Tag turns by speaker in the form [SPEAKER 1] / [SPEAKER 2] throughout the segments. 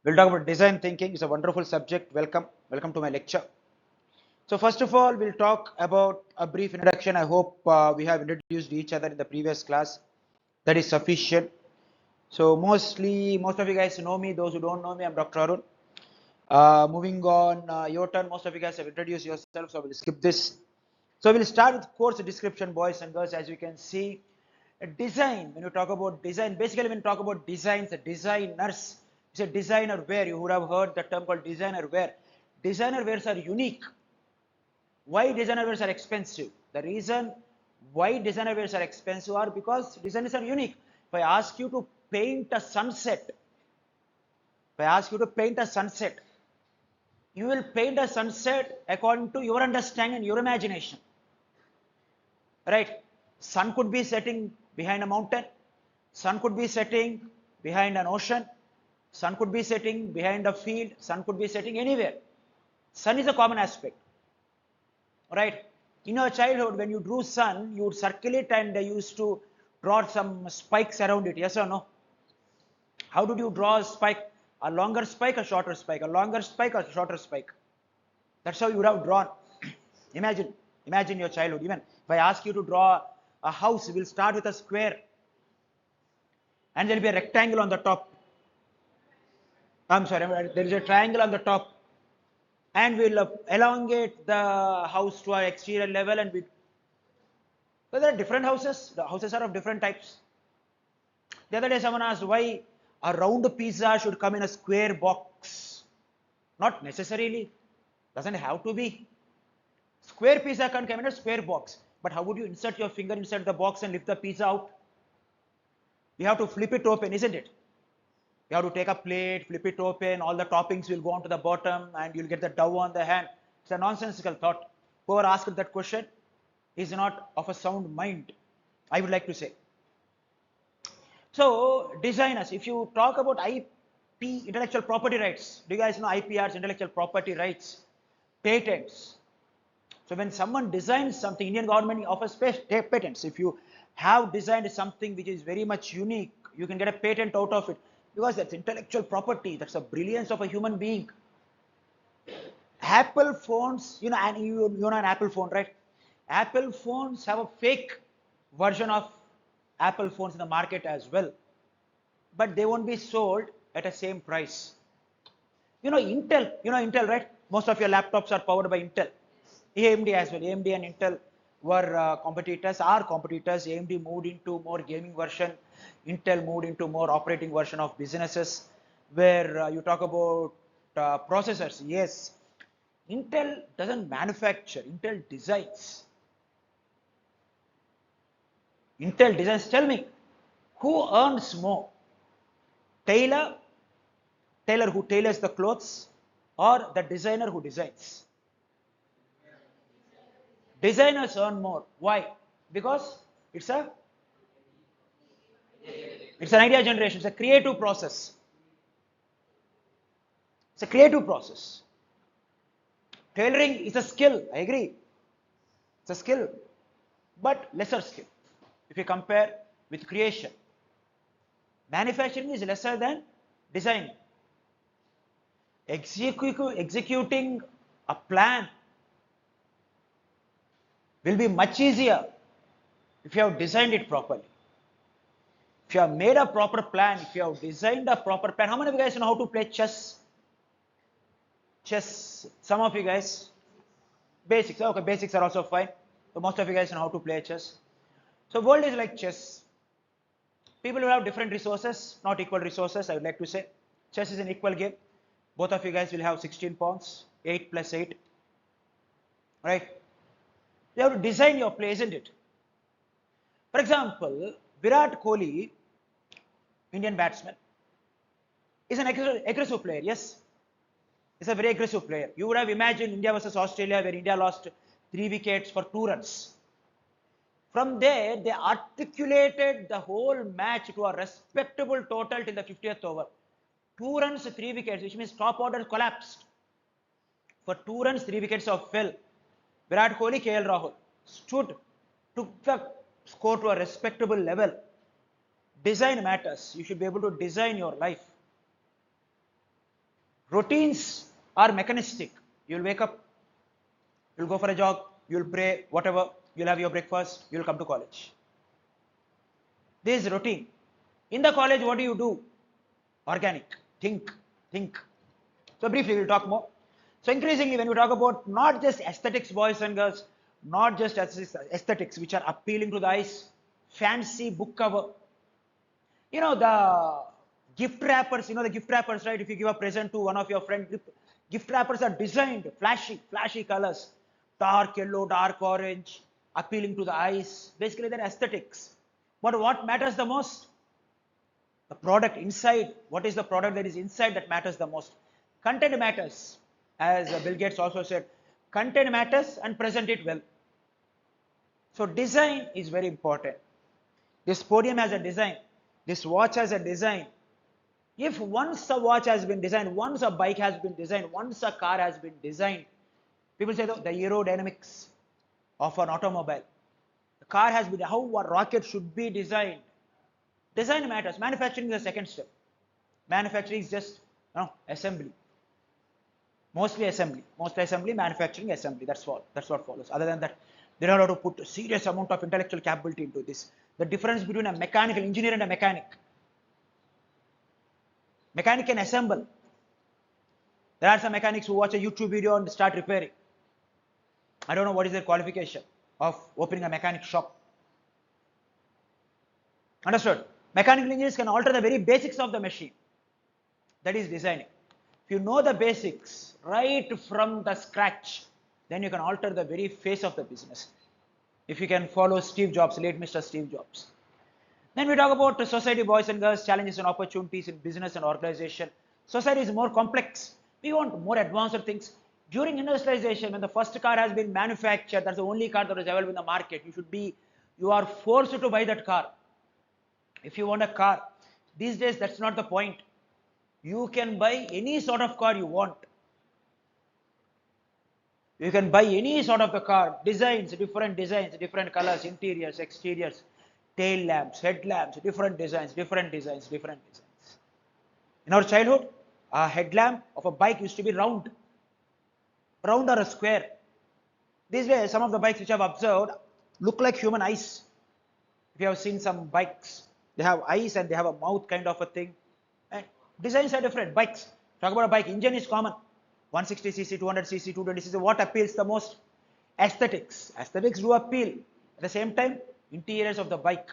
[SPEAKER 1] We'll talk about design thinking. It's a wonderful subject. Welcome to my lecture. So first of all, we'll talk about a brief introduction. I hope we have introduced each other in the previous class. That is sufficient. So most of you guys know me. Those who don't know me, I'm Dr. Arun. Moving on, your turn. Most of you guys have introduced yourself, so we'll skip this. So we'll start with course description, boys and girls. As you can see, design. When you talk about design, basically when you talk about designs, designers. It's a designer wear. You would have heard the term called designer wear. Designer wears are unique. Why designer wears are expensive? The reason why designer wears are expensive are because designers are unique. If I ask you to paint a sunset, you will paint a sunset according to your understanding and your imagination. Right? Sun could be setting behind a mountain. Sun could be setting behind an ocean. Sun could be setting behind a field. Sun could be setting anywhere. Sun is a common aspect. Right? In your childhood, when you drew sun, you would circle it and you used to draw some spikes around it. Yes or no? How did you draw a spike? A longer spike, a shorter spike, a longer spike, a shorter spike. That's how you would have drawn. Imagine your childhood. Even if I ask you to draw a house, we'll start with a square and there will be a rectangle on the top. I'm sorry, there is a triangle on the top, and we'll elongate the house to our exterior level, and so there are different houses. The houses are of different types. The other day someone asked why a round pizza should come in a square box. Not necessarily. Doesn't have to be. Square pizza can come in a square box. But how would you insert your finger inside the box and lift the pizza out? You have to flip it open, isn't it? You have to take a plate, flip it open, all the toppings will go onto the bottom and you'll get the dough on the hand. It's a nonsensical thought. Whoever asked that question is not of a sound mind, I would like to say. So, designers, if you talk about IP, intellectual property rights, do you guys know IPRs, intellectual property rights, patents? So when someone designs something, Indian government offers patents. If you have designed something which is very much unique, you can get a patent out of it because that's intellectual property. That's the brilliance of a human being. Apple phones, you know an Apple phone, right? Apple phones have a fake version of Apple phones in the market as well, but they won't be sold at the same price. Intel, right? Most of your laptops are powered by Intel. AMD as well. AMD and Intel were are competitors. AMD moved into more gaming version. Intel moved into more operating version of businesses. Where you talk about processors, yes, Intel doesn't manufacture. Intel designs. Intel designs. Tell me, who earns more? Tailor who tailors the clothes, or the designer who designs? Designers earn more. Why? Because it's an idea generation. It's a creative process. It's a creative process. Tailoring is a skill. I agree. It's a skill, but lesser skill. If you compare with creation, manufacturing is lesser than design. Executing a plan will be much easier if you have designed it properly. If you have made a proper plan, if you have designed a proper plan. How many of you guys know how to play chess? Chess. Some of you guys. Basics. Okay, basics are also fine. So most of you guys know how to play chess. So world is like chess. People will have different resources, not equal resources, I would like to say. Chess is an equal game. Both of you guys will have 16 pawns, 8 plus 8. Right? You have to design your play, isn't it? For example, Virat Kohli, Indian batsman, is an aggressive player, yes? He's a very aggressive player. You would have imagined India versus Australia where India lost 3 wickets for 2 runs. From there, they articulated the whole match to a respectable total till the 50th over. 2 runs, 3 wickets, which means top order collapsed. For 2 runs, 3 wickets of fell. Virat Kohli, KL Rahul stood, took the score to a respectable level. Design matters. You should be able to design your life. Routines are mechanistic. You'll wake up, you'll go for a jog, you'll pray, whatever, you'll have your breakfast, you'll come to college. This is routine. In the college, what do you do? Organic. Think. So briefly, we'll talk more. So increasingly, when we talk about not just aesthetics, boys and girls, not just aesthetics, which are appealing to the eyes, fancy book cover. You know, the gift wrappers, the gift wrappers, right? If you give a present to one of your friends, gift wrappers are designed, flashy colors, dark yellow, dark orange, appealing to the eyes. Basically, they're aesthetics. But what matters the most? The product inside. What is the product that is inside that matters the most? Content matters. As Bill Gates also said, content matters and present it well. So design is very important. This podium has a design. This watch has a design. If once a watch has been designed, once a bike has been designed, once a car has been designed, people say the aerodynamics of an automobile. The car has been, how a rocket should be designed. Design matters. Manufacturing is the second step. Manufacturing is just assembly. Mostly assembly, manufacturing, assembly. That's what follows. Other than that, they don't have to put a serious amount of intellectual capability into this. The difference between a mechanical engineer and a mechanic. Mechanic can assemble. There are some mechanics who watch a YouTube video and start repairing. I don't know what is their qualification of opening a mechanic shop. Understood? Mechanical engineers can alter the very basics of the machine. That is designing. If you know the basics right from the scratch, then you can alter the very face of the business. If you can follow Steve Jobs, late Mr. Steve Jobs. Then we talk about society, boys and girls, challenges and opportunities in business and organization. Society is more complex. We want more advanced things. During industrialization, when the first car has been manufactured, that's the only car that is available in the market. You are forced to buy that car. If you want a car, these days that's not the point. You can buy any sort of car you want. You can buy any sort of a car, different colors, interiors, exteriors, tail lamps, headlamps, different designs. In our childhood, a headlamp of a bike used to be round or a square. These days, some of the bikes which I've observed look like human eyes. If you have seen some bikes, they have eyes and they have a mouth kind of a thing. And designs are different. Bikes, talk about a bike, engine is common. 160cc, 200cc, 220cc, what appeals the most? Aesthetics. Aesthetics do appeal. At the same time, interiors of the bike,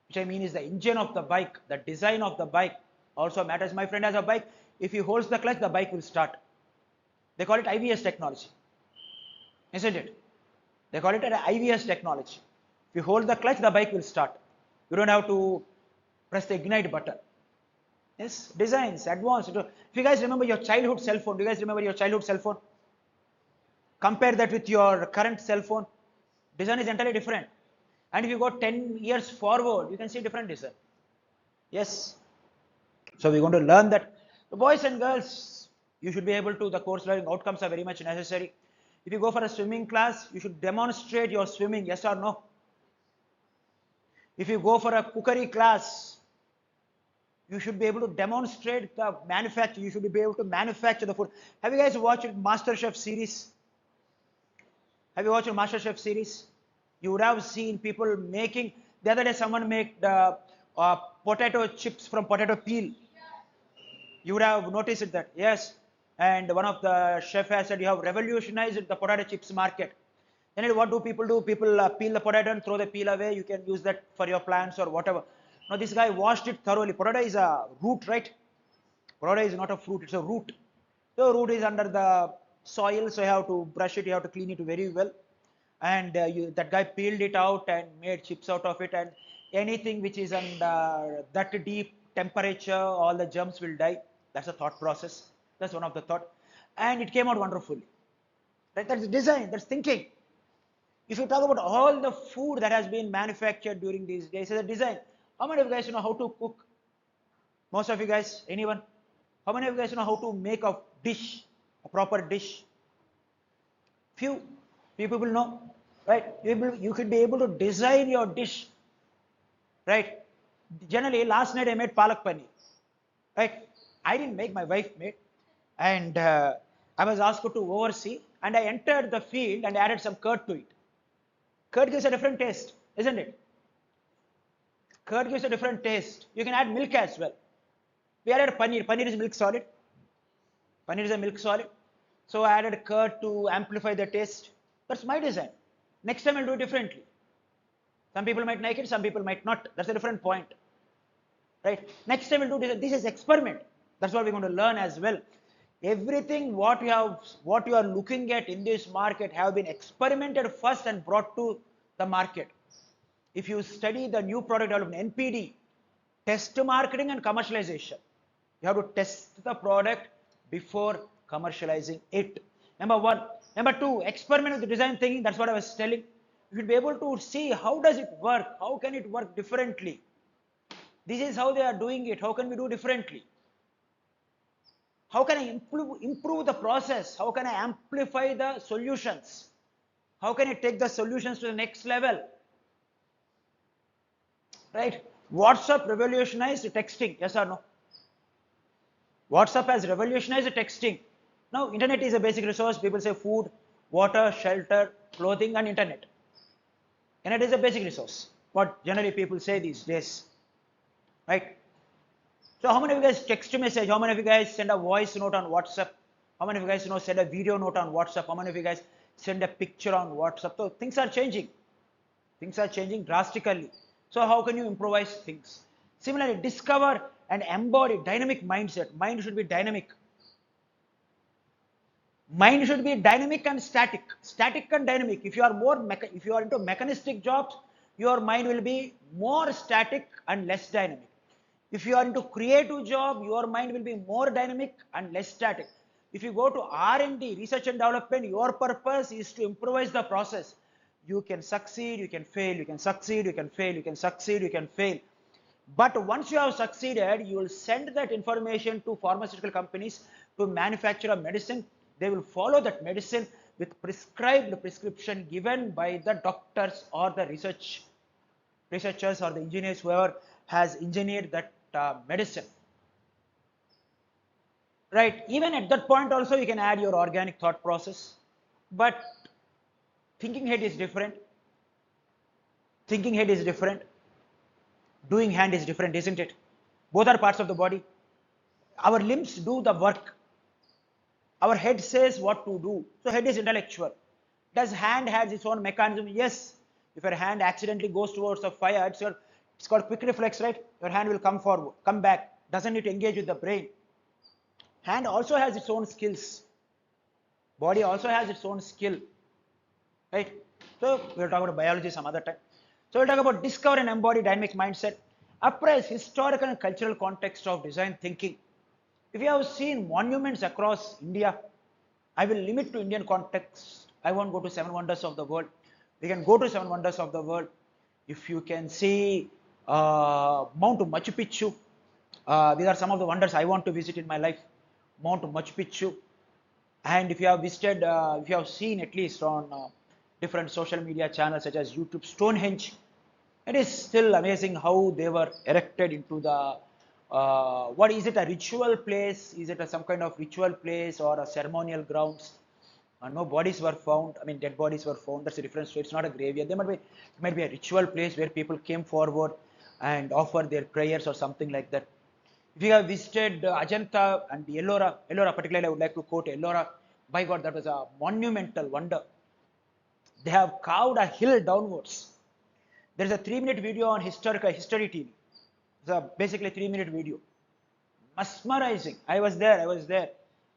[SPEAKER 1] which I mean is the engine of the bike, the design of the bike also matters. My friend has a bike. If he holds the clutch, the bike will start. They call it IVS technology. Isn't it? They call it an IVS technology. If you hold the clutch, the bike will start. You don't have to press the ignite button. Yes, designs, advanced. If you guys remember your childhood cell phone, do you guys remember your childhood cell phone? Compare that with your current cell phone. Design is entirely different. And if you go 10 years forward, you can see different design. Yes. So we're going to learn that. The boys and girls, you should be able to, the course learning outcomes are very much necessary. If you go for a swimming class, you should demonstrate your swimming, yes or no? If you go for a cookery class, you should be able to demonstrate the manufacture. You should be able to manufacture the food. Have you guys watched MasterChef series? Have you watched a MasterChef series? You would have seen people making. The other day, someone made potato chips from potato peel. You would have noticed that, yes. And one of the chef has said, you have revolutionized the potato chips market. Then what do? People peel the potato and throw the peel away. You can use that for your plants or whatever. Now this guy washed it thoroughly. Potato is a root, right? Potato is not a fruit, it's a root. The root is under the soil, so you have to brush it, you have to clean it very well. And that guy peeled it out and made chips out of it. And anything which is under that deep temperature, all the germs will die. That's a thought process. That's one of the thought. And it came out wonderfully. Right? That's design, that's thinking. If you talk about all the food that has been manufactured during these days, it's a design. How many of you guys know how to cook? Most of you guys, anyone? How many of you guys know how to make a dish, a proper dish? Few people know, right? You could be able to design your dish, right? Generally, last night I made palak paneer, right? I didn't make, my wife made. and I was asked to oversee, and I entered the field and added some curd to it. Curd gives a different taste, isn't it? Curd gives a different taste. You can add milk as well. We added paneer. Paneer is milk solid. Paneer is a milk solid. So I added curd to amplify the taste. That's my design. Next time I'll do it differently. Some people might like it, some people might not. That's a different point. Right? Next time we'll do this. This is experiment. That's what we're going to learn as well. Everything what you are looking at in this market have been experimented first and brought to the market. If you study the new product development, NPD, test marketing and commercialization. You have to test the product before commercializing it. Number one. Number two, experiment with the design thinking. That's what I was telling. You should be able to see how does it work, how can it work differently. This is how they are doing it. How can we do differently? How can I improve the process? How can I amplify the solutions? How can I take the solutions to the next level? Right? WhatsApp revolutionized texting, yes or no? WhatsApp has revolutionized texting. Now, internet is a basic resource. People say food, water, shelter, clothing, and internet. Internet is a basic resource. What generally people say these days. Right? So how many of you guys text a message? How many of you guys send a voice note on WhatsApp? How many of you guys send a video note on WhatsApp? How many of you guys send a picture on WhatsApp? So things are changing. Things are changing drastically. So how can you improvise things? Similarly, discover and embody dynamic mindset. Mind should be dynamic. Mind should be dynamic and static. Static and dynamic. If you are into mechanistic jobs, your mind will be more static and less dynamic. If you are into creative job, your mind will be more dynamic and less static. If you go to R&D, research and development, your purpose is to improvise the process. You can succeed, you can fail, you can succeed, you can fail, you can succeed, you can fail. But once you have succeeded, you will send that information to pharmaceutical companies to manufacture a medicine. They will follow that medicine with prescribed prescription given by the doctors or the researchers or the engineers, whoever has engineered that medicine. Right? Even at that point also you can add your organic thought process. But thinking head is different. Thinking head is different. Doing hand is different, isn't it? Both are parts of the body. Our limbs do the work. Our head says what to do. So head is intellectual. Does hand has its own mechanism? Yes. If your hand accidentally goes towards a fire, it's called quick reflex, right? Your hand will come forward, come back. Doesn't need to engage with the brain. Hand also has its own skills. Body also has its own skill. Right? So we'll talk about biology some other time. So we'll talk about discover and embody dynamic mindset. Appraise historical and cultural context of design thinking. If you have seen monuments across India, I will limit to Indian context. I won't go to 7 wonders of the world. We can go to 7 wonders of the world. If you can see Mount Machu Picchu, these are some of the wonders I want to visit in my life. Mount Machu Picchu. And if you have visited, if you have seen at least on different social media channels such as YouTube, Stonehenge, it is still amazing how they were erected into the, what is it, a ritual place? Is it some kind of ritual place or a ceremonial grounds? No bodies were found. I mean, dead bodies were found. That's a different story. It's not a graveyard. There might be a ritual place where people came forward and offered their prayers or something like that. If you have visited Ajanta and Ellora particularly, I would like to quote Ellora. By God, that was a monumental wonder. They have carved a hill downwards. There is a 3-minute video on History TV. It's a basically 3-minute video. Mesmerizing. I was there.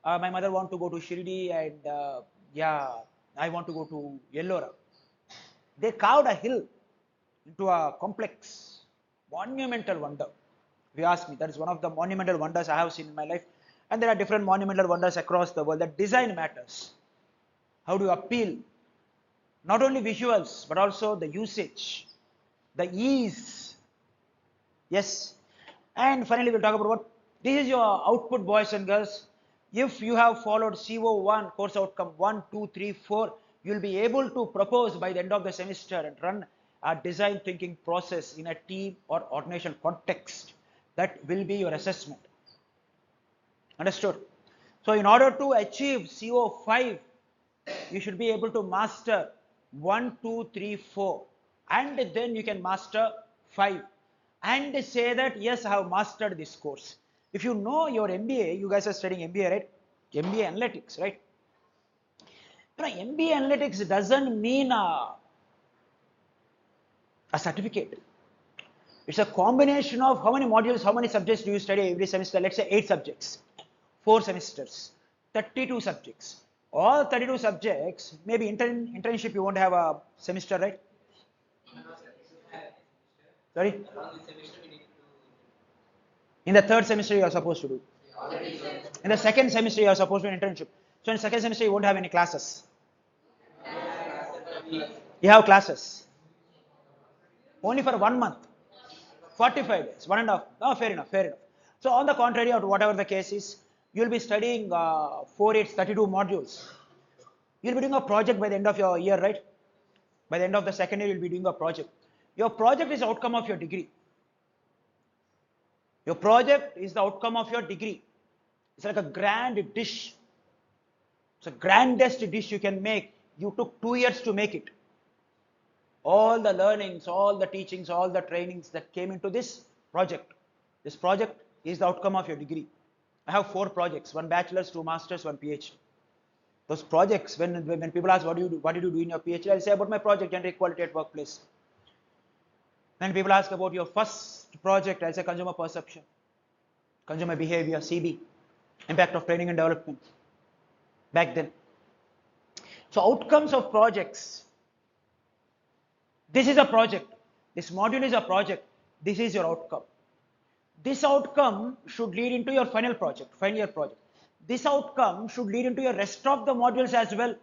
[SPEAKER 1] My mother wanted to go to Shirdi and I want to go to Ellora. They carved a hill into a complex, monumental wonder. If you ask me, that is one of the monumental wonders I have seen in my life. And there are different monumental wonders across the world. That design matters. How do you appeal? Not only visuals, but also the usage, the ease. Yes. And finally, we'll talk about what this is your output, boys and girls. If you have followed CO1, course outcome 1, 2, 3, 4, you'll be able to propose by the end of the semester and run a design thinking process in a team or organizational context. That will be your assessment. Understood? So in order to achieve CO5, you should be able to master 1, 2, 3, 4, and then you can master 5 and say that yes, I have mastered this course. If you know your MBA, you guys are studying MBA, right? MBA Analytics, right? MBA Analytics doesn't mean a certificate. It's a combination of how many modules, how many subjects do you study every semester? Let's say 8 subjects, 4 semesters, 32 subjects. All 32 subjects, maybe internship you won't have a semester, right? Sorry? In the third semester you are supposed to do. In the second semester you are supposed to do an internship. So in second semester you won't have any classes. You have classes. Only for 1 month. 45 days, 1.5. Oh, fair enough, fair enough. So on the contrary, or whatever the case is, you'll be studying 4, 8, 32 modules. You'll be doing a project by the end of your year, right? By the end of the second year, you'll be doing a project. Your project is the outcome of your degree. Your project is the outcome of your degree. It's like a grand dish. It's the grandest dish you can make. You took 2 years to make it. All the learnings, all the teachings, all the trainings that came into this project. This project is the outcome of your degree. I have 4 projects, 1 bachelor's, 2 masters, 1 PhD. Those projects, when people ask what did you do in your PhD, I'll say about my project, gender equality at workplace. When people ask about your first project, I'll say consumer perception, consumer behavior, CB, impact of training and development, back then. So outcomes of projects. This is a project. This module is a project. This is your outcome. This outcome should lead into your final project, final year project. This outcome should lead into your rest of the modules as well.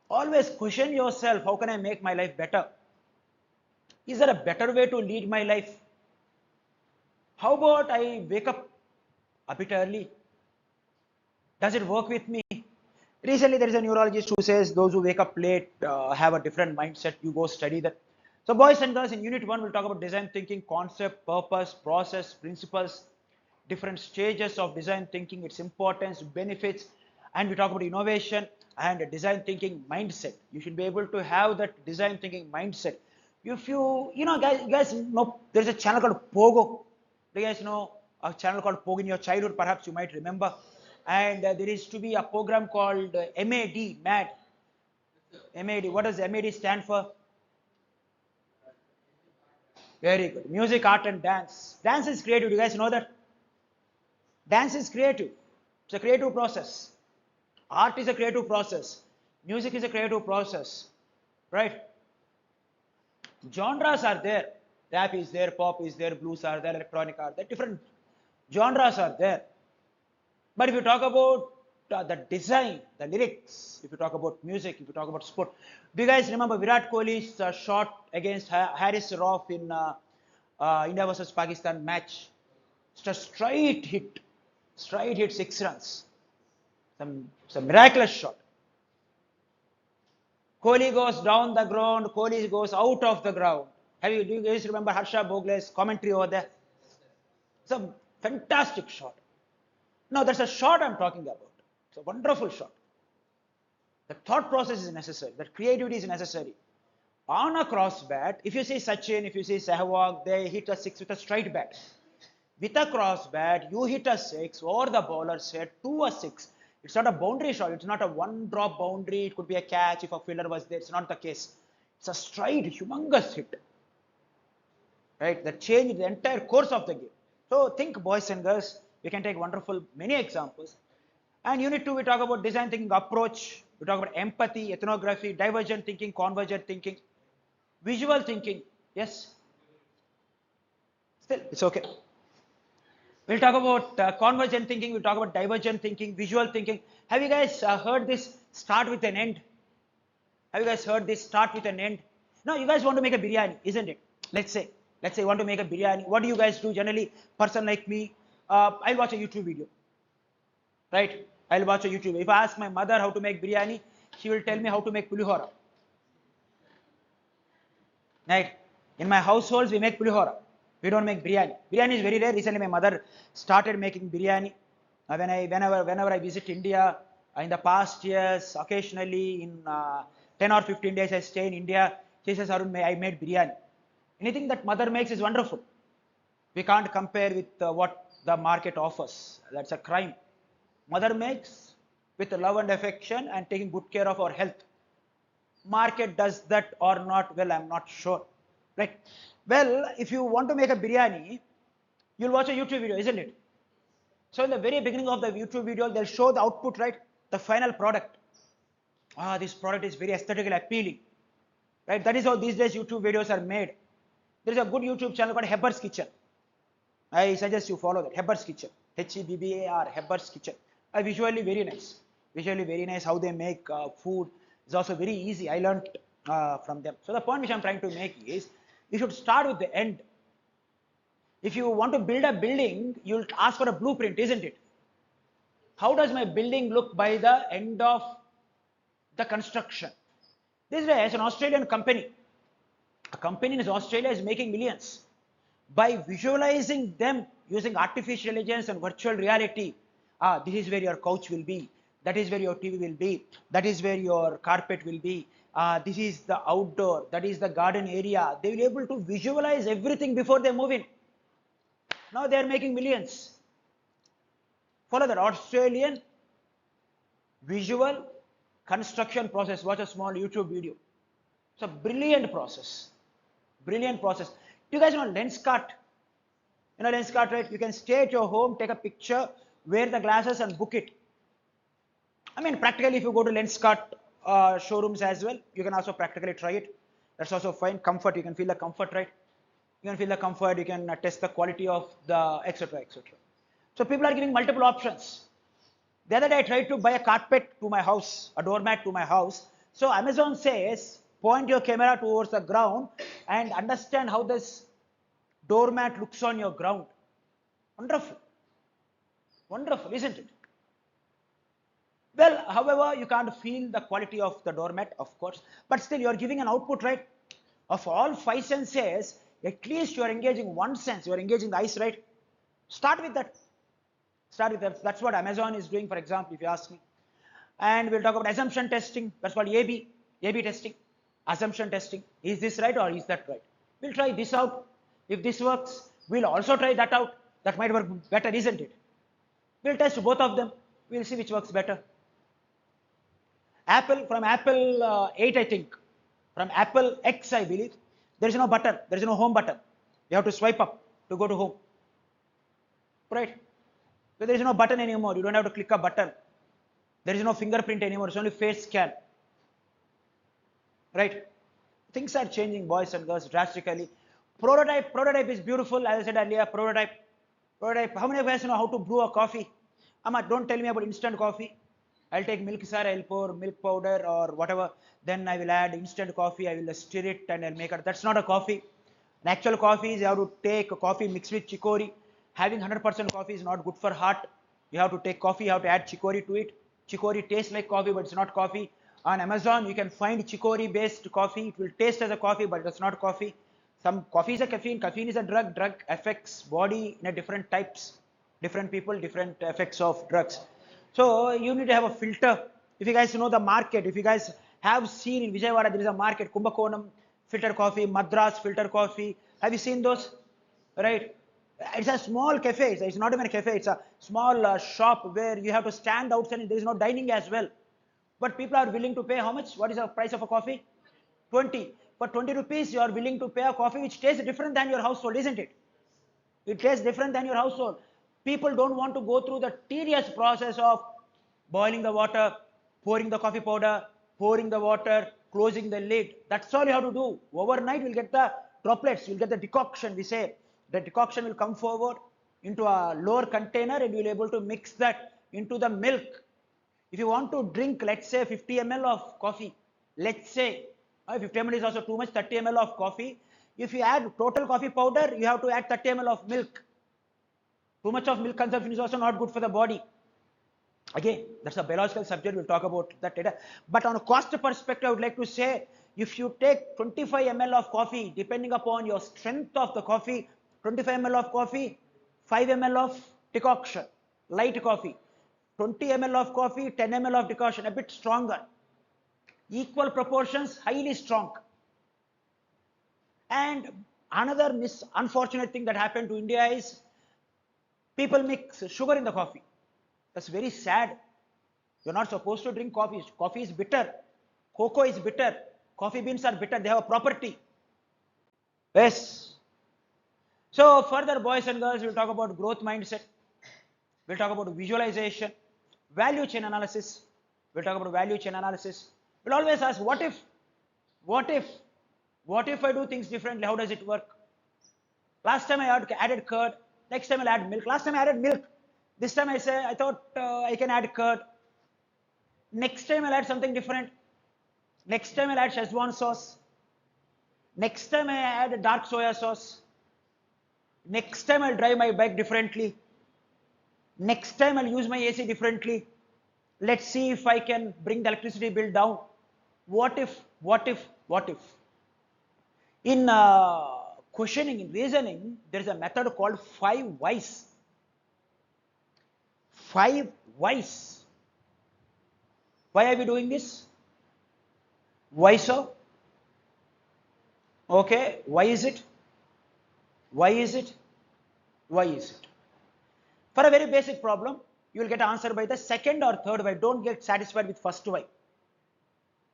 [SPEAKER 1] Always question yourself, how can I make my life better? Is there a better way to lead my life? How about I wake up a bit early? Does it work with me? Recently, there is a neurologist who says those who wake up late have a different mindset. You go study that. So boys and girls, in Unit 1, we'll talk about design thinking, concept, purpose, process, principles, different stages of design thinking, its importance, benefits, and we talk about innovation and design thinking mindset. You should be able to have that design thinking mindset. If you guys know, there's a channel called Pogo. Do you guys know a channel called Pogo in your childhood? Perhaps you might remember. And there is to be a program called MAD, MAD. MAD, what does MAD stand for? Very good. Music, art and dance. Dance is creative. Do you guys know that? Dance is creative. It's a creative process. Art is a creative process. Music is a creative process. Right? Genres are there. Rap is there, pop is there, blues are there, electronic are there. Different genres are there. But if you talk about the design, the lyrics, if you talk about music, if you talk about sport, do you guys remember Virat Kohli's shot against Haris Rauf in India versus Pakistan match? It's a straight hit, 6 runs. Some miraculous shot. Kohli goes down the ground, Kohli goes out of the ground. Do you guys remember Harsha Bhogle's commentary over there? It's a fantastic shot. Now that's a shot I'm talking about. It's a wonderful shot. The thought process is necessary. That creativity is necessary. On a cross bat, if you see Sachin, if you see Sehwag, they hit a 6 with a straight bat. With a cross bat, you hit a 6 or the bowler said to a 6. It's not a boundary shot. It's not a one drop boundary. It could be a catch if a fielder was there. It's not the case. It's a straight, humongous hit. Right? That changed the entire course of the game. So think, boys and girls, we can take many examples. And Unit 2, we talk about design thinking approach. We talk about empathy, ethnography, divergent thinking, convergent thinking, visual thinking. Yes? Still, it's okay. We'll talk about convergent thinking. We'll talk about divergent thinking, visual thinking. Have you guys heard this start with an end? Have you guys heard this start with an end? Now, you guys want to make a biryani, isn't it? Let's say you want to make a biryani. What do you guys do generally? Person like me, I'll watch a YouTube video. Right? I'll watch a YouTube. If I ask my mother how to make biryani, she will tell me how to make pulihora. Right? In my households, we make pulihora. We don't make biryani. Biryani is very rare. Recently, my mother started making biryani. Whenever I visit India in the past years, occasionally in 10 or 15 days I stay in India, she says, Arun, I made biryani. Anything that mother makes is wonderful. We can't compare with what the market offers. That's a crime. Mother makes with love and affection and taking good care of our health. Market does that or not, well, I'm not sure. Right? Well, if you want to make a biryani, you'll watch a YouTube video, isn't it? So in the very beginning of the YouTube video, they'll show the output, right? The final product. This product is very aesthetically appealing. Right? That is how these days YouTube videos are made. There is a good YouTube channel called Hebbar's Kitchen. I suggest you follow that. Hebbar's Kitchen. Hebbar, Hebbar's Kitchen. Visually very nice. Visually very nice. How they make food is also very easy. I learned from them. So the point which I'm trying to make is, you should start with the end. If you want to build a building, you'll ask for a blueprint, isn't it? How does my building look by the end of the construction? This way, as an Australian company, a company in Australia is making millions. By visualizing them using artificial intelligence and virtual reality, this is where your couch will be, that is where your TV will be, that is where your carpet will be, this is the outdoor, that is the garden area. They will be able to visualize everything before they move in. Now they are making millions. Follow that Australian visual construction process. Watch a small YouTube video. It's a brilliant process. Brilliant process. Do you guys know Lenskart? You know Lenskart, right? You can stay at your home, take a picture, wear the glasses and book it. I mean, practically if you go to Lenskart showrooms as well, you can also practically try it. That's also fine. Comfort, you can feel the comfort, right? You can feel the comfort, you can test the quality of the etc. etc. So people are giving multiple options. The other day I tried to buy a carpet to my house, a doormat to my house. So Amazon says, point your camera towards the ground and understand how this doormat looks on your ground. Wonderful. Wonderful, isn't it? Well, however, you can't feel the quality of the doormat, of course, but still you're giving an output, right? Of all 5 senses, at least you're engaging one sense, you're engaging the eyes, right? Start with that. Start with that. That's what Amazon is doing, for example, if you ask me. And we'll talk about assumption testing. That's called A/B testing. Assumption testing. Is this right or is that right? We'll try this out. If this works, we'll also try that out. That might work better, isn't it? We'll test both of them. We'll see which works better. From Apple 8, I think. From Apple X, I believe. There is no button. There is no home button. You have to swipe up to go to home. Right? So there is no button anymore. You don't have to click a button. There is no fingerprint anymore. It's only face scan. Right? Things are changing, boys and girls, drastically. Prototype is beautiful. As I said earlier, prototype. How many of us know how to brew a coffee? Amma, don't tell me about instant coffee. I'll take milk, sir. I'll pour milk powder or whatever. Then I will add instant coffee. I will stir it and I'll make it. That's not a coffee. An actual coffee is you have to take a coffee mixed with chicory. Having 100% coffee is not good for heart. You have to take coffee. You have to add chicory to it. Chicory tastes like coffee, but it's not coffee. On Amazon, you can find chicory-based coffee. It will taste as a coffee, but it's not coffee. Some coffee is a caffeine. Caffeine is a drug. Drug affects body in a different types. Different people, different effects of drugs. So you need to have a filter. If you guys know the market, if you guys have seen in Vijayawada, there is a market, Kumbakonam filter coffee, Madras filter coffee. Have you seen those? Right? It's a small cafe. It's not even a cafe. It's a small shop where you have to stand outside and there is no dining as well. But people are willing to pay how much? What is the price of a coffee? 20. For 20 rupees, you are willing to pay a coffee which tastes different than your household, isn't it? It tastes different than your household. People don't want to go through the tedious process of boiling the water, pouring the coffee powder, pouring the water, closing the lid. That's all you have to do. Overnight, you'll get the droplets, you'll get the decoction, we say. The decoction will come forward into a lower container and you'll be able to mix that into the milk. If you want to drink, let's say 50 ml of coffee, let's say, 50 ml is also too much, 30 ml of coffee. If you add total coffee powder, you have to add 30 ml of milk. Too much of milk consumption is also not good for the body. Again, that's a biological subject, we'll talk about that later. But on a cost perspective, I would like to say, if you take 25 ml of coffee, depending upon your strength of the coffee, 25 ml of coffee, 5 ml of decoction. light coffee. 20 ml of coffee, 10 ml of decoction, a bit stronger. Equal proportions, highly strong. And another unfortunate thing that happened to India is people mix sugar in the coffee. That's very sad. You're not supposed to drink coffee. Coffee is bitter. Cocoa is bitter. Coffee beans are bitter. They have a property. Yes. So further, boys and girls, we'll talk about growth mindset. We'll talk about visualization, value chain analysis. We'll talk about value chain analysis. We'll always ask, what if? What if? What if I do things differently? How does it work? Last time I added curd. Next time I'll add milk. Last time I added milk. This time I thought I can add curd. Next time I'll add something different. Next time I'll add Szechuan sauce. Next time I add dark soya sauce. Next time I'll drive my bike differently. Next time I'll use my AC differently. Let's see if I can bring the electricity bill down. What if, what if, what if? In questioning, in reasoning, there is a method called 5 whys. 5 whys. Why are we doing this? Why so? Okay, why is it? Why is it? Why is it? For a very basic problem, you will get an answer by the second or third why. Don't get satisfied with first why.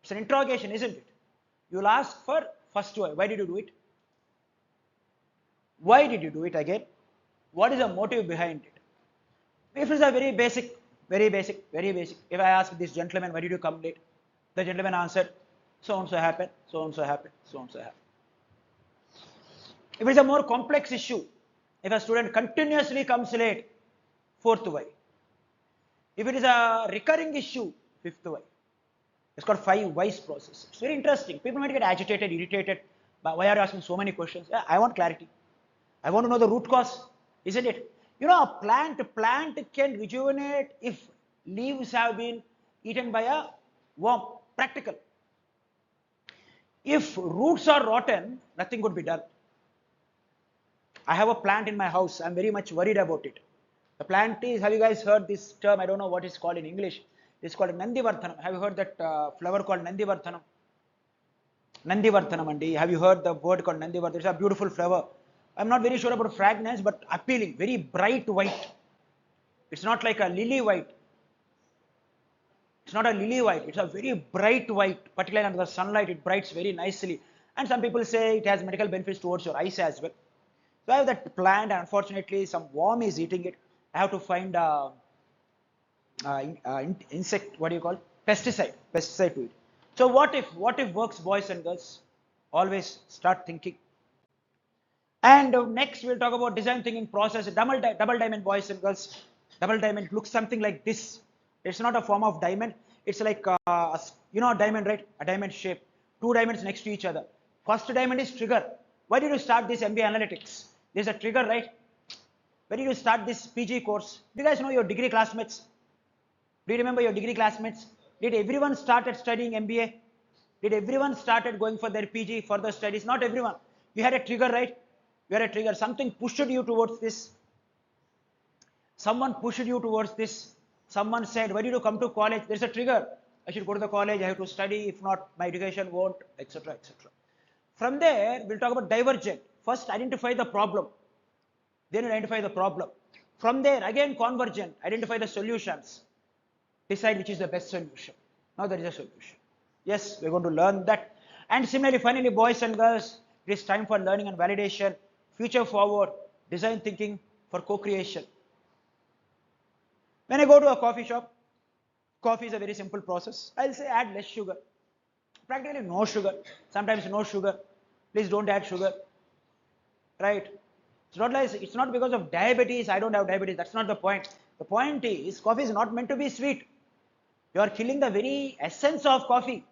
[SPEAKER 1] It's an interrogation, isn't it? You will ask for first why. Why did you do it? Why did you do it again? What is the motive behind it? If it's a very basic, very basic, very basic. If I ask this gentleman, why did you come late? The gentleman answered, so and so happened, so and so happened, so and so happened. If it's a more complex issue, if a student continuously comes late, fourth why. If it is a recurring issue, fifth why. It's called 5 whys process. It's very interesting. People might get agitated, irritated. But why are you asking so many questions? Yeah, I want clarity. I want to know the root cause, isn't it? You know, a plant can rejuvenate if leaves have been eaten by a worm. Practical. If roots are rotten, nothing could be done. I have a plant in my house. I'm very much worried about it. The plant is, have you guys heard this term? I don't know what it's called in English. It's called Nandivardhanam. Have you heard that flower called Nandivardhanam? Nandivardhanam, Andi. Have you heard the word called Nandivardhanam? It's a beautiful flower. I'm not very sure about fragrance, but appealing. Very bright white. It's not like a lily white. It's not a lily white. It's a very bright white. Particularly under the sunlight, it brights very nicely. And some people say it has medical benefits towards your eyes as well. So I have that plant, and unfortunately, some worm is eating it. I have to find insect, what do you call? Pesticide to it. So what if works, boys and girls? Always start thinking. And next we'll talk about design thinking process. Double diamond, boys and girls. Double diamond looks something like this. It's not a form of diamond. It's like, you know, a diamond, right? A diamond shape. 2 diamonds next to each other. First diamond is trigger. Why did you start this MBA Analytics? There's a trigger, right? Why did you start this PG course? Do you guys know your degree classmates? Do you remember your degree classmates? Did everyone started studying MBA? Did everyone started going for their PG further studies? Not everyone. You had a trigger, right? You had a trigger. Something pushed you towards this. Someone pushed you towards this. Someone said, why did you come to college? There's a trigger. I should go to the college. I have to study. If not, my education won't, etc., etc. From there, we'll talk about divergent. First, identify the problem. Then identify the problem. From there, again convergent. Identify the solutions. Decide which is the best solution. Now there is a solution. Yes, we're going to learn that. And similarly, finally, boys and girls, it is time for learning and validation, future forward, design thinking for co-creation. When I go to a coffee shop, coffee is a very simple process. I'll say add less sugar. Practically no sugar. Sometimes no sugar. Please don't add sugar. Right? It's not because of diabetes. I don't have diabetes. That's not the point. The point is, coffee is not meant to be sweet. You are killing the very essence of coffee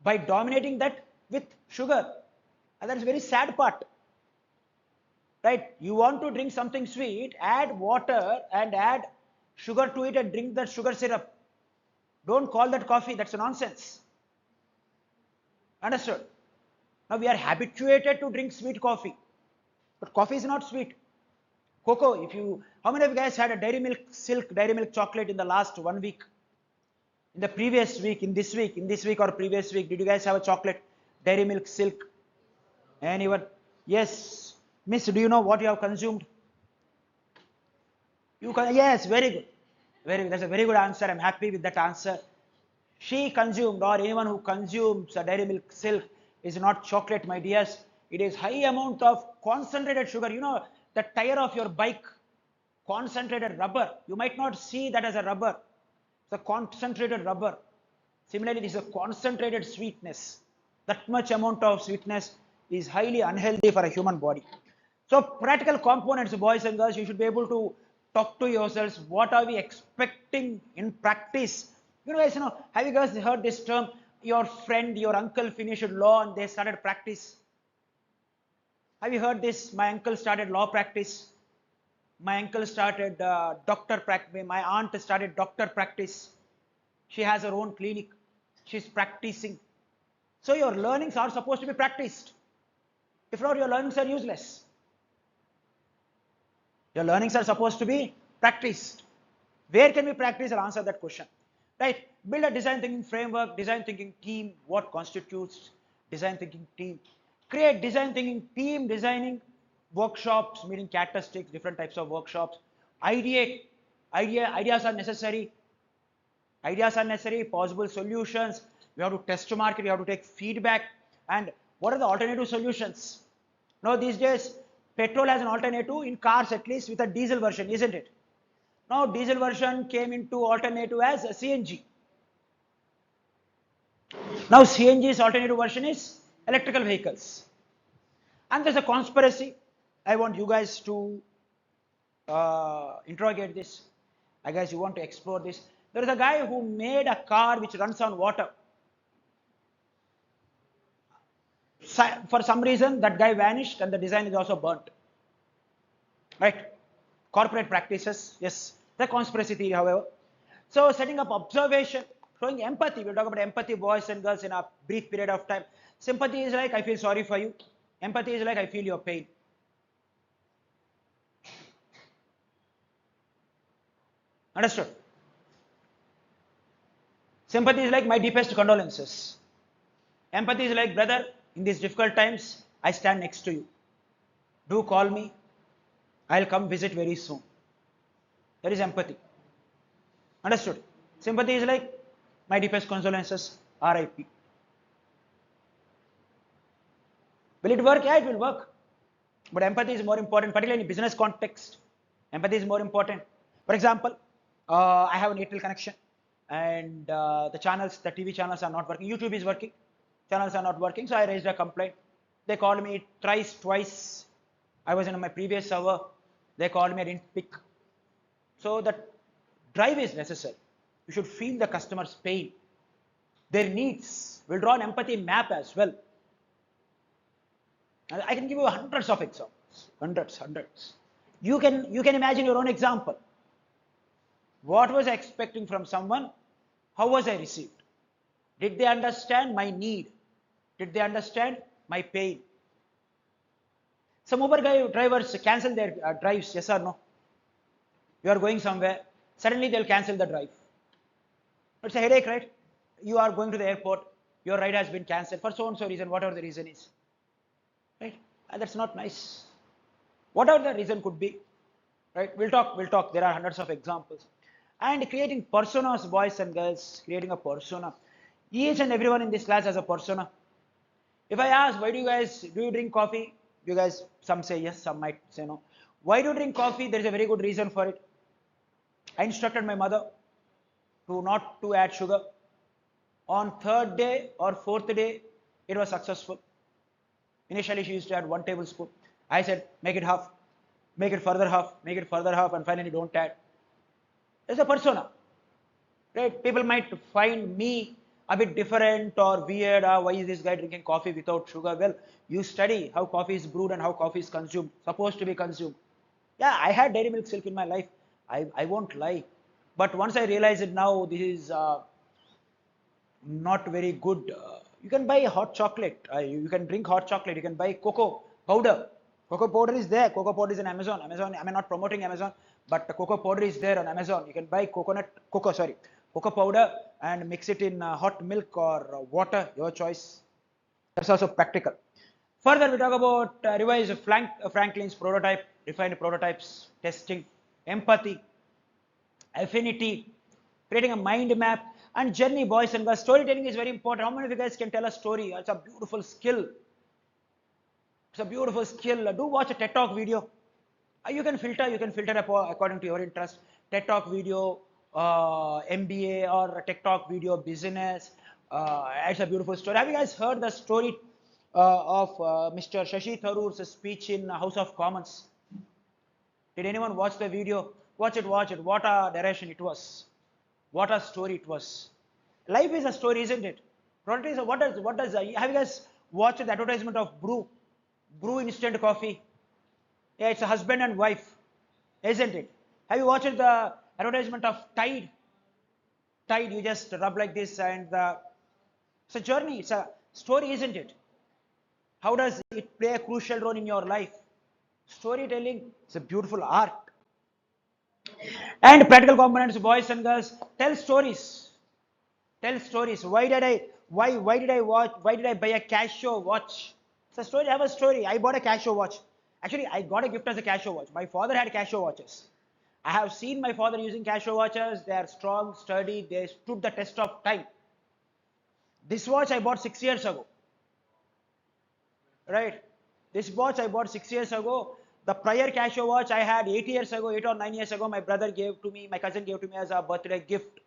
[SPEAKER 1] by dominating that with sugar. And that is very sad part. Right? You want to drink something sweet, add water and add sugar to it and drink that sugar syrup. Don't call that coffee. That's nonsense. Understood? Now we are habituated to drink sweet coffee. But coffee is not sweet. Cocoa, how many of you guys had a Dairy Milk Silk, Dairy Milk chocolate in the last 1 week? In the previous week, in this week or previous week, did you guys have a chocolate? Dairy Milk Silk? Anyone? Yes. Miss, do you know what you have consumed? Yes, very good. Very good. That's a very good answer. I'm happy with that answer. She consumed, or anyone who consumes a Dairy Milk Silk is not chocolate, my dears. It is high amount of concentrated sugar. You know, the tire of your bike, concentrated rubber. You might not see that as a rubber. It's a concentrated rubber. Similarly, this is a concentrated sweetness. That much amount of sweetness is highly unhealthy for a human body. So practical components, boys and girls, you should be able to talk to yourselves. What are we expecting in practice? You know, guys, have you guys heard this term? Your friend, your uncle finished law and they started practice. Have you heard this? My uncle started law practice. My uncle started doctor practice. My aunt started doctor practice. She has her own clinic. She's practicing. So your learnings are supposed to be practiced. If not, your learnings are useless. Your learnings are supposed to be practiced. Where can we practice? I'll answer that question. Right? Build a design thinking framework, design thinking team. What constitutes design thinking team? Create design thinking team, designing workshops, meeting characteristics, different types of workshops. Ideate. Ideas are necessary. Ideas are necessary, possible solutions. We have to test to market, we have to take feedback. And what are the alternative solutions? Now these days, petrol has an alternative in cars, at least with a diesel version, isn't it? Now diesel version came into alternative as a CNG. Now CNG's alternative version is electrical vehicles. And there's a conspiracy. I want you guys to interrogate this. I guess you want to explore this. There is a guy who made a car which runs on water. For some reason, that guy vanished and the design is also burnt. Right? Corporate practices, yes. The conspiracy theory, however. So setting up observation, showing empathy. We'll talk about empathy, boys and girls, in a brief period of time. Sympathy is like, I feel sorry for you. Empathy is like, I feel your pain. Understood? Sympathy is like, my deepest condolences. Empathy is like, brother, in these difficult times, I stand next to you. Do call me. I'll come visit very soon. That is empathy. Understood? Sympathy is like, my deepest condolences, RIP. Will it work? Yeah, it will work. But empathy is more important, particularly in business context. Empathy is more important. For example, I have an Airtel connection and the TV channels are not working. YouTube is working. Channels are not working. So I raised a complaint. They called me twice. I was in my previous server. They called me, I didn't pick. So that drive is necessary. You should feel the customer's pain, their needs. We'll draw an empathy map as well. I can give you hundreds of examples. Hundreds. You can imagine your own example. What was I expecting from someone? How was I received? Did they understand my need? Did they understand my pain? Some Uber drivers cancel their drives, yes or no? You are going somewhere, suddenly they'll cancel the drive. It's a headache, right? You are going to the airport, your ride has been cancelled for so and so reason, whatever the reason is. Right? And that's not nice. Whatever the reason could be. Right? We'll talk. There are hundreds of examples. And creating personas, boys and girls, creating a persona. Each and everyone in this class has a persona. If I ask, do you drink coffee? You guys, some say yes, some might say no. Why do you drink coffee? There is a very good reason for it. I instructed my mother not to add sugar. On third day or fourth day, it was successful. Initially, she used to add 1 tablespoon. I said, make it half, make it further half, and finally don't add. It's a persona. Right? People might find me a bit different or weird. Why is this guy drinking coffee without sugar? Well, you study how coffee is brewed and how coffee is consumed, supposed to be consumed. Yeah, I had Dairy Milk Silk in my life. I won't lie. But once I realized it now, this is not very good. You can buy hot chocolate. You can drink hot chocolate. You can buy cocoa powder. Cocoa powder is there. Cocoa powder is in Amazon. Amazon, I'm not promoting Amazon, but the cocoa powder is there on Amazon. You can buy cocoa powder and mix it in hot milk or water, your choice. That's also practical. Further, we talk about revise Franklin's prototype, refined prototypes, testing, empathy, affinity, creating a mind map, and journey, boys and girls. Storytelling is very important. How many of you guys can tell a story? It's a beautiful skill. It's a beautiful skill. Do watch a TED Talk video. You can filter according to your interest. TED Talk video, MBA, or a TED Talk video, business. It's a beautiful story. Have you guys heard the story of Mr. Shashi Tharoor's speech in House of Commons? Did anyone watch the video? Watch it. What a narration it was. What a story it was. Life is a story, isn't it? What does have you guys watched the advertisement of Brew instant coffee? Yeah, it's a husband and wife, isn't it? Have you watched the advertisement of Tide? Tide, you just rub like this, and it's a journey. It's a story, isn't it? How does it play a crucial role in your life? Storytelling is a beautiful art. And practical components, boys and girls, tell stories. Tell stories. Why did I buy a Casio watch? It's a story. I have a story. I bought a Casio watch. Actually, I got a gift as a Casio watch. My father had Casio watches. I have seen my father using Casio watches. They are strong, sturdy. They stood the test of time. This watch I bought 6 years ago. Right? This watch I bought 6 years ago. The prior Casio watch I had 8 years ago, 8 or 9 years ago, my brother gave to me, my cousin gave to me as a birthday gift.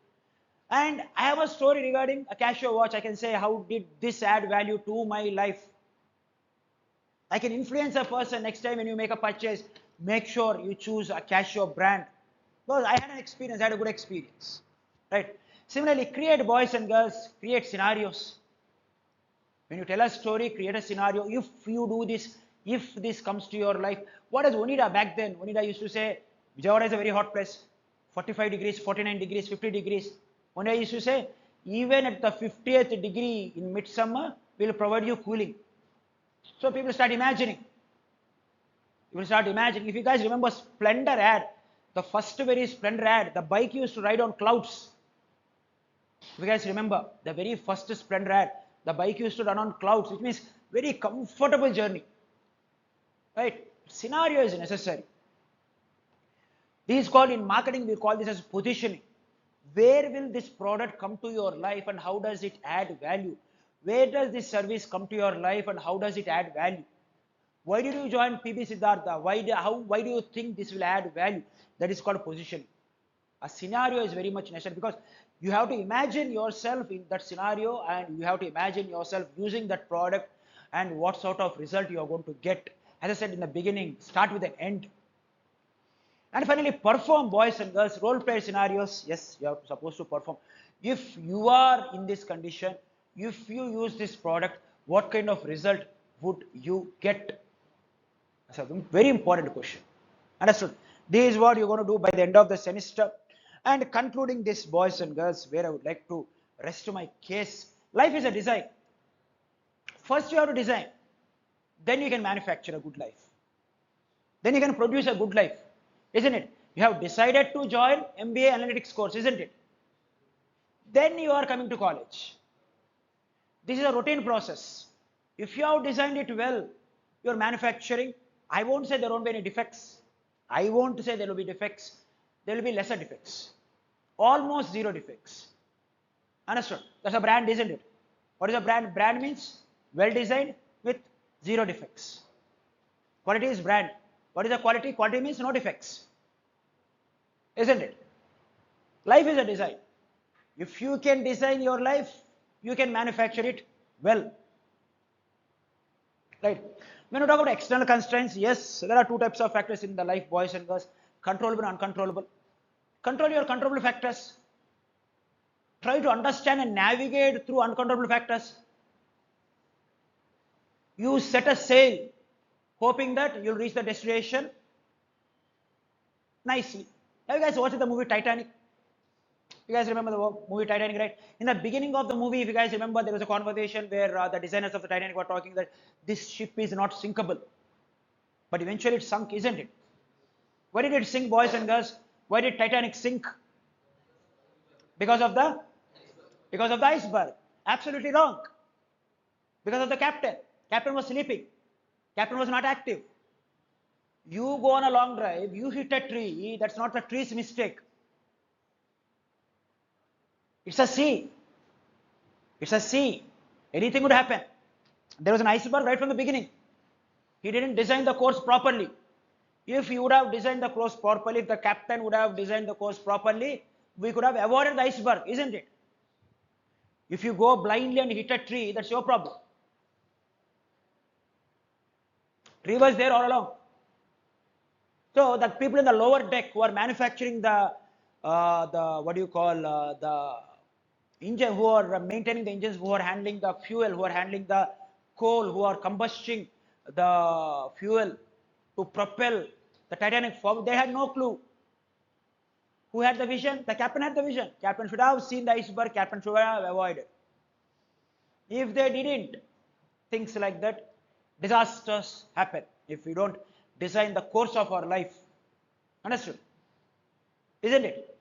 [SPEAKER 1] And I have a story regarding a Casio watch. I can say, how did this add value to my life? I can influence a person. Next time when you make a purchase, make sure you choose a Casio brand. Because I had an experience, I had a good experience. Right? Similarly, create, boys and girls, create scenarios. When you tell a story, create a scenario. If you do this, if this comes to your life, what does Onida back then? Onida used to say, Vijayawada is a very hot place. 45 degrees, 49 degrees, 50 degrees. Onida used to say, even at the 50th degree in midsummer, we will provide you cooling. So people start imagining. You will start imagining. If you guys remember Splendor ad, the first very Splendor ad, the bike used to ride on clouds. If you guys remember, the very first Splendor ad, the bike used to run on clouds, which means very comfortable journey. Right? Scenario is necessary. This is called, in marketing, we call this as positioning. Where will this product come to your life and how does it add value? Where does this service come to your life and how does it add value? Why did you join PB Siddhartha? Why do you think this will add value? That is called positioning. A scenario is very much necessary because you have to imagine yourself in that scenario and you have to imagine yourself using that product and what sort of result you are going to get. As I said in the beginning, start with the end. And finally, perform, boys and girls, role play scenarios. Yes, you are supposed to perform. If you are in this condition, if you use this product, what kind of result would you get? That's a very important question. Understood? This is what you're going to do by the end of the semester. And concluding this, boys and girls, where I would like to rest my case. Life is a design. First you have to design. Then you can manufacture a good life. Then you can produce a good life. Isn't it? You have decided to join MBA analytics course, isn't it? Then you are coming to college. This is a routine process. If you have designed it well, your manufacturing, I won't say there won't be any defects. I won't say there will be defects. There will be lesser defects. Almost zero defects. Understood? That's a brand, isn't it? What is a brand? Brand means well designed with zero defects. Quality is brand. What is a quality? Quality means no defects. Isn't it? Life is a design. If you can design your life, you can manufacture it well. Right? When you talk about external constraints, yes, there are two types of factors in the life, boys and girls, controllable and uncontrollable. Control your controllable factors. Try to understand and navigate through uncontrollable factors. You set a sail, hoping that you'll reach the destination nicely. Have you guys watched the movie Titanic? You guys remember the movie Titanic, right? In the beginning of the movie, if you guys remember, there was a conversation where the designers of the Titanic were talking that this ship is not sinkable. but eventually it sunk, isn't it? Why did it sink, boys and girls? Why did Titanic sink? Because of the iceberg. Absolutely wrong. Because of the captain. Captain was sleeping. Captain was not active. You go on a long drive, you hit a tree, that's not the tree's mistake. It's a sea. It's a sea. Anything would happen. There was an iceberg right from the beginning. He didn't design the course properly. If he would have designed the course properly, if the captain would have designed the course properly, we could have avoided the iceberg, isn't it? If you go blindly and hit a tree, that's your problem. Tree was there all along. So the people in the lower deck who are manufacturing the engine, who are maintaining the engines, who are handling the fuel, who are handling the coal, who are combusting the fuel to propel the Titanic forward, they had no clue. Who had the vision? The captain had the vision. Captain should have seen the iceberg. Captain should have avoided. If they didn't, things like that, disasters happen. If we don't design the course of our life, understood? Isn't it?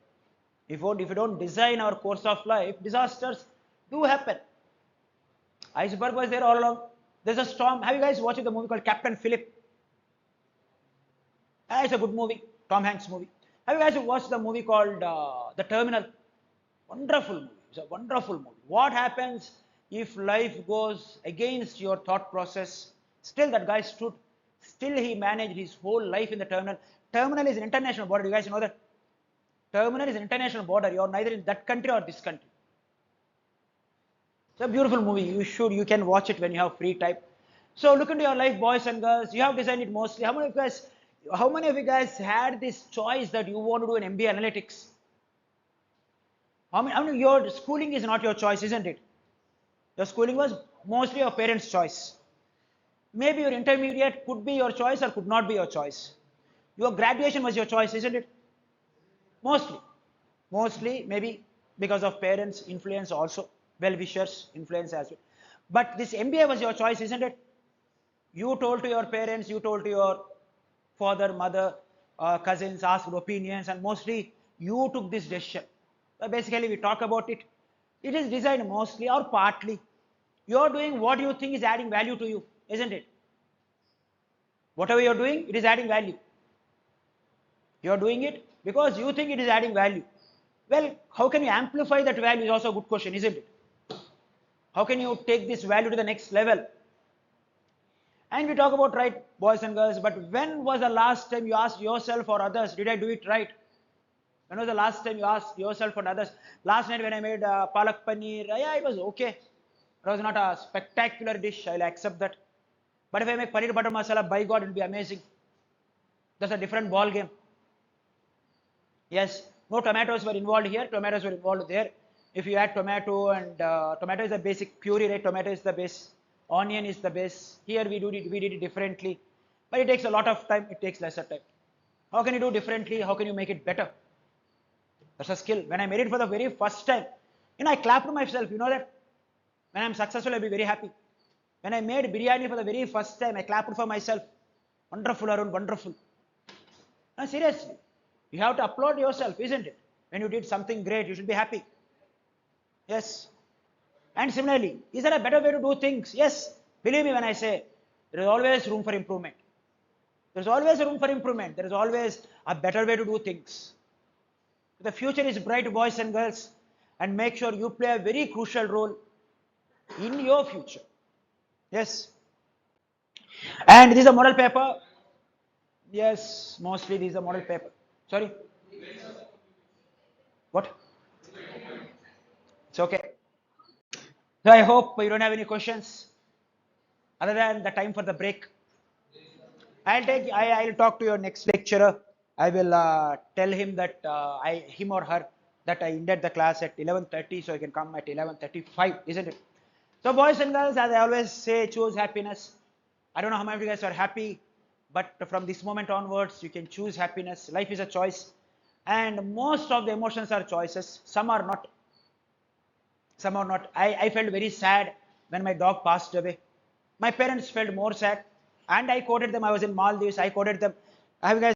[SPEAKER 1] If we don't design our course of life, disasters do happen. Iceberg was there all along. There's a storm. Have you guys watched the movie called Captain Phillip? It's a good movie. Tom Hanks movie. Have you guys watched the movie called The Terminal? Wonderful movie. It's a wonderful movie. What happens if life goes against your thought process? Still that guy stood. Still he managed his whole life in the terminal. Terminal is an international border. You guys know that? Terminal is an international border. You are neither in that country or this country. It's a beautiful movie. You can watch it when you have free time. So look into your life, boys and girls. You have designed it mostly. How many of you guys had this choice that you want to do an MBA analytics? How many your schooling is not your choice, isn't it? Your schooling was mostly your parents' choice. Maybe your intermediate could be your choice or could not be your choice. Your graduation was your choice, isn't it? Mostly, maybe because of parents' influence also, well-wishers' influence as well. But this MBA was your choice, isn't it? You told to your parents, you told to your father, mother, cousins, asked opinions, and mostly you took this decision. So basically, we talk about it. It is designed mostly or partly. You're doing what you think is adding value to you, isn't it? Whatever you're doing, it is adding value. You're doing it because you think it is adding value. Well, how can you amplify that value is also a good question, isn't it? How can you take this value to the next level? And we talk about right, boys and girls, but when was the last time you asked yourself or others, did I do it right? When was the last time you asked yourself or others? Last night when I made palak paneer, yeah, it was okay. It was not a spectacular dish, I'll accept that. But if I make paneer butter masala, by God, it'll be amazing. That's a different ball game. Yes, no tomatoes were involved here, tomatoes were involved there. If you add tomato and tomato is the basic puree, right? Tomato is the base, onion is the base. Here we did it differently, but it takes a lot of time. It takes lesser time. How can you do differently? How can you make it better? That's a skill. When I made it for the very first time, I clapped myself. You know that when I'm successful, I'll be very happy. When I made biryani for the very first time, I clapped for myself. Wonderful, Arun, wonderful. No, seriously, you have to applaud yourself, isn't it? When you did something great, you should be happy. Yes. And similarly, is there a better way to do things? Yes. Believe me when I say, there is always room for improvement. There is always room for improvement. There is always a better way to do things. The future is bright, boys and girls, and make sure you play a very crucial role in your future. Yes. And this is a model paper. Yes, mostly this is a model paper. Sorry? What? It's okay. So I hope you don't have any questions other than the time for the break. I'll talk to your next lecturer. I will tell him that him or her that I ended the class at 11:30, so I can come at 11:35, isn't it? So boys and girls, as I always say, choose happiness. I don't know how many of you guys are happy, but from this moment onwards, you can choose happiness. Life is a choice, and most of the emotions are choices. Some are not. Some are not. I felt very sad when my dog passed away. My parents felt more sad. And I quoted them. I was in Maldives. I quoted them. Have you guys